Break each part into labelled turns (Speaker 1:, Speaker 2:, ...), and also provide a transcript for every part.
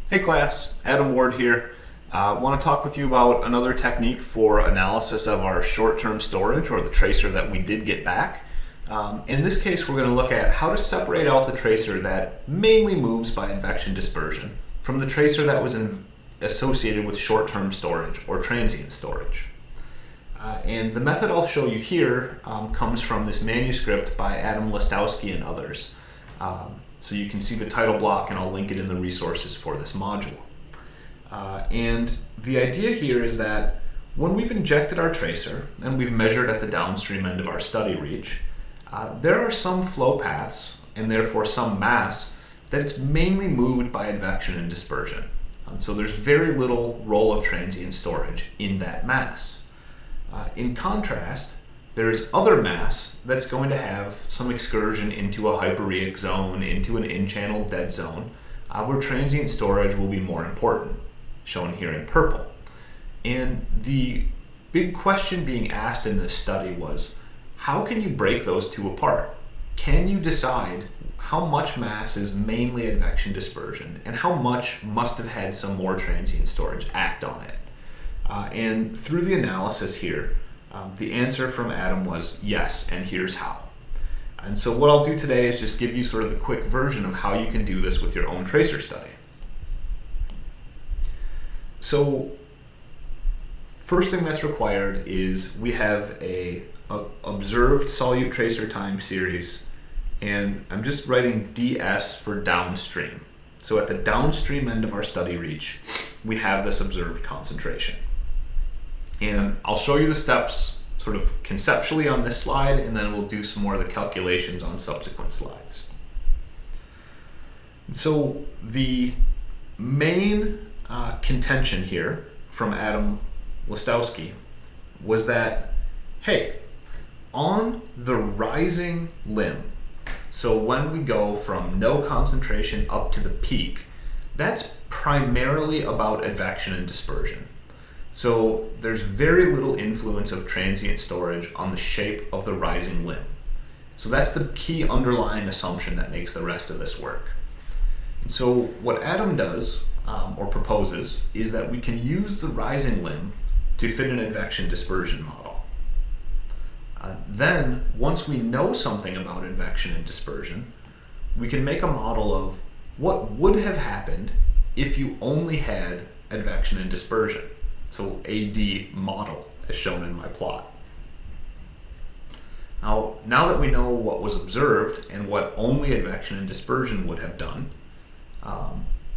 Speaker 1: Hey class, Adam Ward here. I want to talk with you about another technique for analysis of our short-term storage, or the tracer that we did get back. In this case, we're going to look at how to separate out the tracer that mainly moves by advection dispersion from the tracer that was associated with short-term storage or transient storage. And the method I'll show you here comes from this manuscript by Adam Listowski and others. So you can see the title block, and I'll link it in the resources for this module. And the idea here is that when we've injected our tracer and we've measured at the downstream end of our study reach, there are some flow paths and therefore some mass that it's mainly moved by advection and dispersion. So there's very little role of transient storage in that mass. In contrast, there is other mass that's going to have some excursion into a hypereic zone, into an in-channel dead zone, where transient storage will be more important, shown here in purple. And the big question being asked in this study was, how can you break those two apart? Can you decide how much mass is mainly advection dispersion and how much must have had some more transient storage act on it? And through the analysis here, the answer from Adam was yes, and here's how. And so what I'll do today is just give you sort of the quick version of how you can do this with your own tracer study. So first thing that's required is we have a observed solute tracer time series, and I'm just writing DS for downstream. So at the downstream end of our study reach, we have this observed concentration. And I'll show you the steps sort of conceptually on this slide, and then we'll do some more of the calculations on subsequent slides. So the main contention here from Adam Listowski was that, hey, on the rising limb, so when we go from no concentration up to the peak, that's primarily about advection and dispersion. So there's very little influence of transient storage on the shape of the rising limb. So that's the key underlying assumption that makes the rest of this work. And so what Adam does, or proposes, is that we can use the rising limb to fit an advection dispersion model. Then, once we know something about advection and dispersion, we can make a model of what would have happened if you only had advection and dispersion. So AD model, as shown in my plot. Now that we know what was observed and what only advection and dispersion would have done,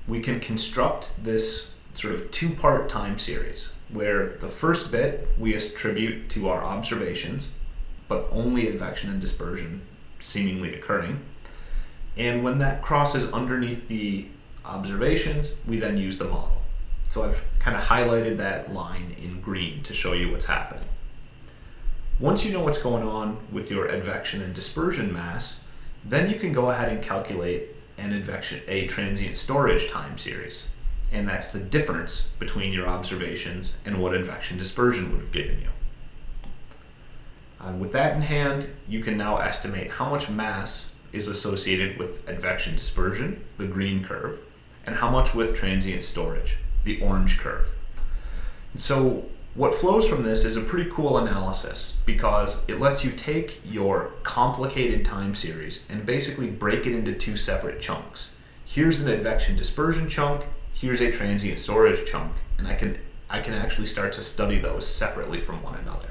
Speaker 1: we can construct this sort of two-part time series, where the first bit we attribute to our observations, but only advection and dispersion seemingly occurring. And when that crosses underneath the observations, we then use the model. So I've kind of highlighted that line in green to show you what's happening. Once you know what's going on with your advection and dispersion mass, then you can go ahead and calculate a transient storage time series. And that's the difference between your observations and what advection dispersion would have given you. With that in hand, you can now estimate how much mass is associated with advection dispersion, the green curve, and how much with transient storage, the orange curve. And so what flows from this is a pretty cool analysis, because it lets you take your complicated time series and basically break it into two separate chunks. Here's an advection dispersion chunk, here's a transient storage chunk, and I can actually start to study those separately from one another.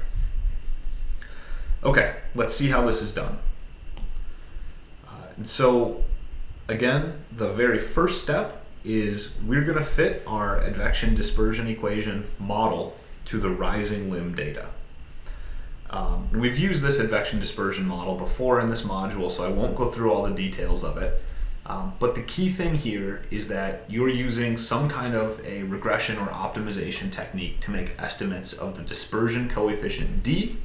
Speaker 1: Okay, let's see how this is done. And so again, the very first step is we're going to fit our advection dispersion equation model to the rising limb data. We've used this advection dispersion model before in this module, so I won't go through all the details of it. But the key thing here is that you're using some kind of a regression or optimization technique to make estimates of the dispersion coefficient D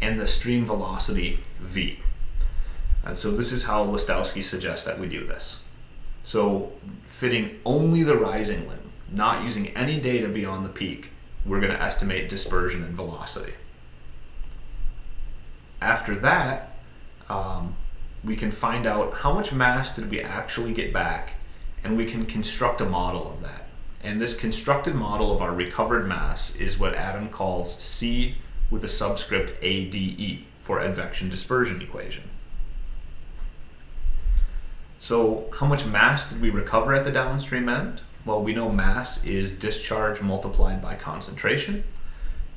Speaker 1: and the stream velocity V. And so this is how Listowski suggests that we do this. So fitting only the rising limb, not using any data beyond the peak, we're going to estimate dispersion and velocity. After that, we can find out how much mass did we actually get back and we can construct a model of that. And this constructed model of our recovered mass is what Adam calls C with a subscript ADE for advection-dispersion equation. So how much mass did we recover at the downstream end? Well, we know mass is discharge multiplied by concentration.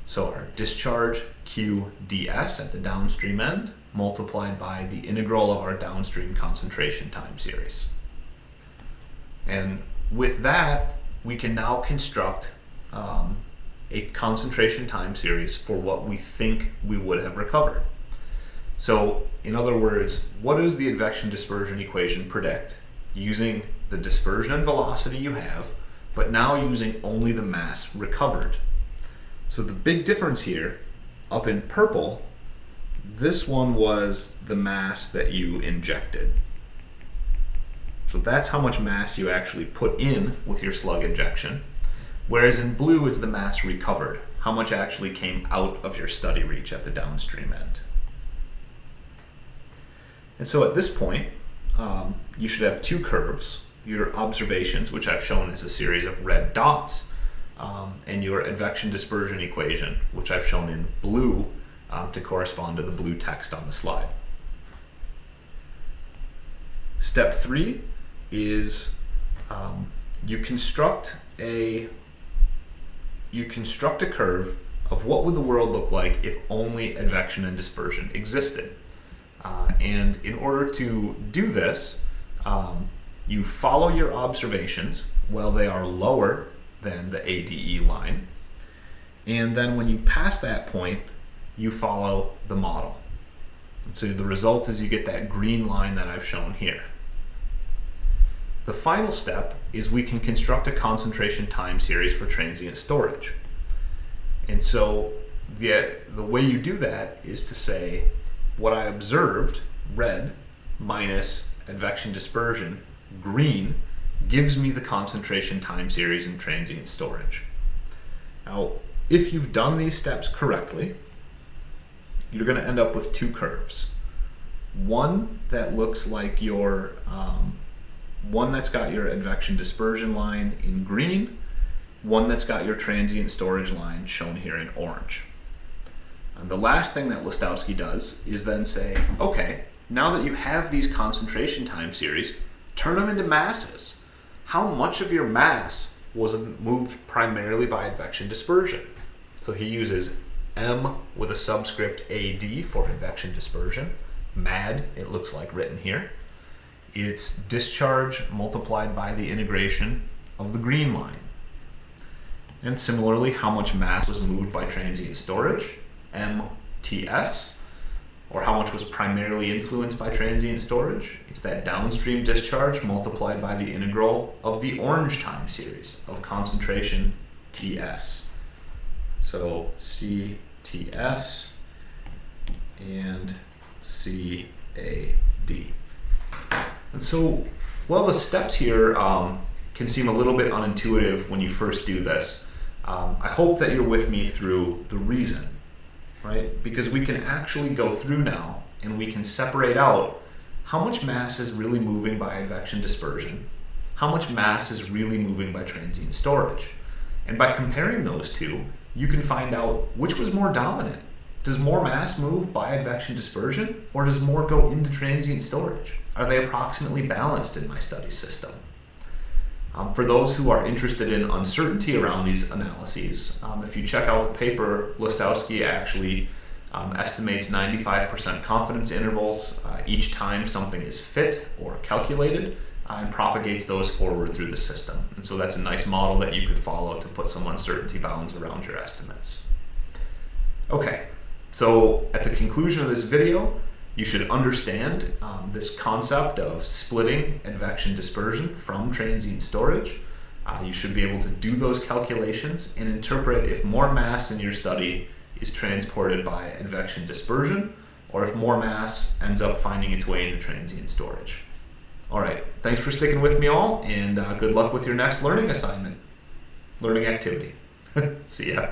Speaker 1: So our discharge Q ds at the downstream end multiplied by the integral of our downstream concentration time series. And with that, we can now construct a concentration time series for what we think we would have recovered. So in other words, what does the advection-dispersion equation predict using the dispersion and velocity you have, but now using only the mass recovered? So the big difference here, up in purple, this one was the mass that you injected. So that's how much mass you actually put in with your slug injection. Whereas in blue, it's the mass recovered, how much actually came out of your study reach at the downstream end. And so at this point, you should have two curves, your observations, which I've shown as a series of red dots, and your advection-dispersion equation, which I've shown in blue to correspond to the blue text on the slide. Step 3 is you construct a curve of what would the world look like if only advection and dispersion existed. And in order to do this, you follow your observations while they are lower than the ADE line. And then when you pass that point, you follow the model. And so the result is you get that green line that I've shown here. The final step is we can construct a concentration time series for transient storage. And so the way you do that is to say what I observed, red, minus advection dispersion, green, gives me the concentration time series in transient storage. Now, if you've done these steps correctly, you're going to end up with two curves. One that looks like your one that's got your advection dispersion line in green, one that's got your transient storage line shown here in orange. And the last thing that Listowski does is then say, okay, now that you have these concentration time series, turn them into masses. How much of your mass was moved primarily by advection dispersion? So he uses M with a subscript AD for advection dispersion. MAD, it looks like written here. It's discharge multiplied by the integration of the green line. And similarly, how much mass was moved by transient storage, MTS, or how much was primarily influenced by transient storage. It's that downstream discharge multiplied by the integral of the orange time series of concentration TS. So CTS and CAD. And so, well, the steps here can seem a little bit unintuitive when you first do this. I hope that you're with me through the reason, right? Because we can actually go through now and we can separate out how much mass is really moving by advection dispersion, how much mass is really moving by transient storage. And by comparing those two, you can find out which was more dominant. Does more mass move by advection dispersion, or does more go into transient storage? Are they approximately balanced in my study system? For those who are interested in uncertainty around these analyses, if you check out the paper, Listowski actually estimates 95% confidence intervals each time something is fit or calculated, and propagates those forward through the system. And so that's a nice model that you could follow to put some uncertainty bounds around your estimates. Okay, so at the conclusion of this video, you should understand this concept of splitting advection dispersion from transient storage. You should be able to do those calculations and interpret if more mass in your study is transported by advection dispersion, or if more mass ends up finding its way into transient storage. All right, thanks for sticking with me all, and good luck with your next learning assignment, learning activity. See ya.